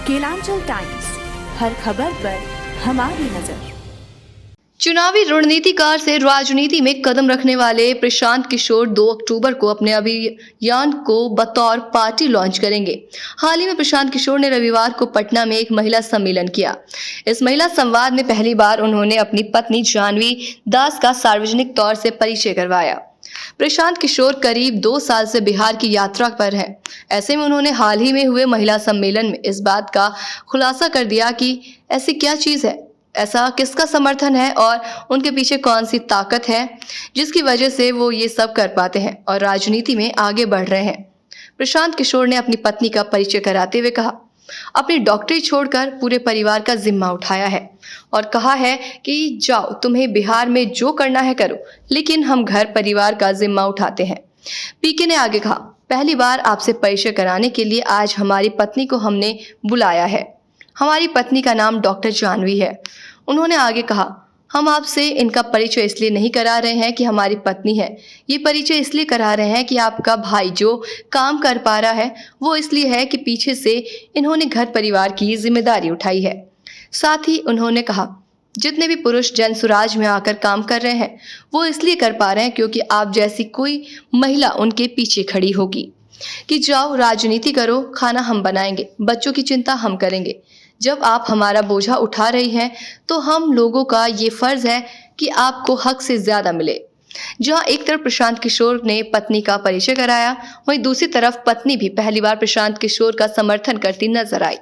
Kelanchal times, हर खबर पर हमारी नजर। चुनावी रणनीतिकार से राजनीति में कदम रखने वाले प्रशांत किशोर 2 अक्टूबर को अपने अभियान को बतौर पार्टी लॉन्च करेंगे। हाल ही में प्रशांत किशोर ने रविवार को पटना में एक महिला सम्मेलन किया। इस महिला संवाद में पहली बार उन्होंने अपनी पत्नी जानवी दास का सार्वजनिक तौर से परिचय करवाया। प्रशांत किशोर करीब 2 साल से बिहार की यात्रा पर हैं। ऐसे में उन्होंने हाल ही में हुए महिला सम्मेलन में इस बात का खुलासा कर दिया कि ऐसी क्या चीज़ है, ऐसा किसका समर्थन है और उनके पीछे कौन सी ताकत है जिसकी वजह से वो ये सब कर पाते हैं और राजनीति में आगे बढ़ रहे हैं। प्रशांत किशोर ने अपनी पत्नी का परिचय कराते हुए कहा, अपनी डॉक्टरी छोड़कर पूरे परिवार का जिम्मा उठाया है और कहा है कि जाओ, तुम्हें बिहार में जो करना है करो, लेकिन हम घर परिवार का जिम्मा उठाते हैं। पीके ने आगे कहा, पहली बार आपसे परिचय कराने के लिए आज हमारी पत्नी को हमने बुलाया है। हमारी पत्नी का नाम डॉक्टर जानवी है। उन्होंने आगे कहा, हम आपसे इनका परिचय इसलिए नहीं करा रहे हैं कि हमारी पत्नी है, ये परिचय इसलिए करा रहे हैं कि आपका भाई जो काम कर पा रहा है वो इसलिए है कि पीछे से इन्होंने घर परिवार की जिम्मेदारी उठाई है। साथ ही उन्होंने कहा, जितने भी पुरुष जनसुराज में आकर काम कर रहे हैं वो इसलिए कर पा रहे हैं क्योंकि आप जैसी कोई महिला उनके पीछे खड़ी होगी कि जाओ राजनीति करो, खाना हम बनाएंगे, बच्चों की चिंता हम करेंगे। जब आप हमारा बोझा उठा रही हैं तो हम लोगों का ये फर्ज है कि आपको हक से ज्यादा मिले। जहां एक तरफ प्रशांत किशोर ने पत्नी का परिचय कराया, वहीं दूसरी तरफ पत्नी भी पहली बार प्रशांत किशोर का समर्थन करती नजर आई।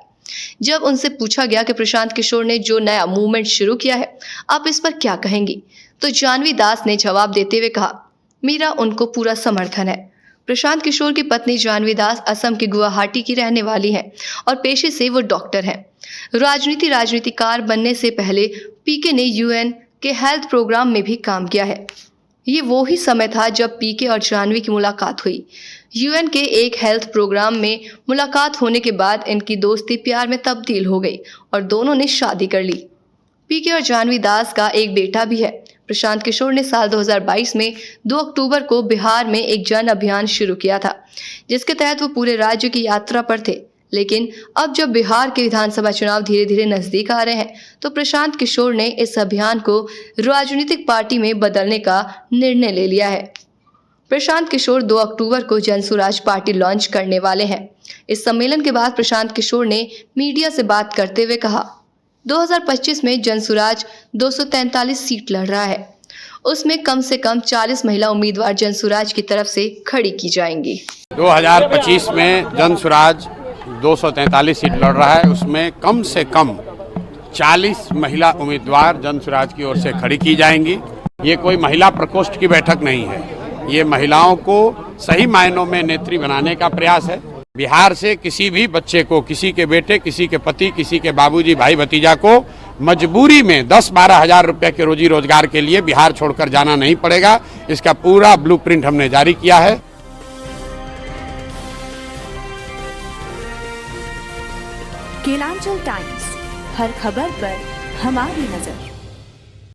जब उनसे पूछा गया कि प्रशांत किशोर ने जो नया मूवमेंट शुरू किया है आप इस पर क्या कहेंगी, तो जानवी दास ने जवाब देते हुए कहा, मेरा उनको पूरा समर्थन है। प्रशांत किशोर की पत्नी जानवी दास असम के गुवाहाटी की रहने वाली हैं और पेशे से वो डॉक्टर हैं। राजनीतिकार बनने से पहले पीके ने यूएन के हेल्थ प्रोग्राम में भी काम किया है। ये वो ही समय था जब पीके और जानवी की मुलाकात हुई। यूएन के एक हेल्थ प्रोग्राम में मुलाकात होने के बाद इनकी दोस्ती प्यार में तब्दील हो गई और दोनों ने शादी कर ली। पीके और जानवी दास का एक बेटा भी है। प्रशांत किशोर ने साल 2022 में 2 अक्टूबर को बिहार में एक जन अभियान शुरू किया था, जिसके तहत वो पूरे राज्य की यात्रा पर थे। लेकिन अब जब बिहार के विधानसभा चुनाव धीरे धीरे नजदीक आ रहे हैं तो प्रशांत किशोर ने इस अभियान को राजनीतिक पार्टी में बदलने का निर्णय ले लिया है। प्रशांत किशोर 2 अक्टूबर को जनसुराज पार्टी लॉन्च करने वाले हैं। इस सम्मेलन के बाद प्रशांत किशोर ने मीडिया से बात करते हुए कहा, 2025 में जनसुराज 243 सीट लड़ रहा है, उसमें कम से कम 40 महिला उम्मीदवार जनसुराज की तरफ से खड़ी की जाएंगी। 2025 में जनसुराज 243 सीट लड़ रहा है, उसमें कम से कम 40 महिला उम्मीदवार जनसुराज की ओर से खड़ी की जाएंगी। ये कोई महिला प्रकोष्ठ की बैठक नहीं है, ये महिलाओं को सही मायनों में नेत्री बनाने का प्रयास है। बिहार से किसी भी बच्चे को, किसी के बेटे, किसी के पति, किसी के बाबूजी, भाई भतीजा को मजबूरी में 10-12 हजार रुपए के रोजी रोजगार के लिए बिहार छोड़कर जाना नहीं पड़ेगा। इसका पूरा ब्लूप्रिंट हमने जारी किया है। केलांचल टाइम्स, हर खबर पर हमारी नजर।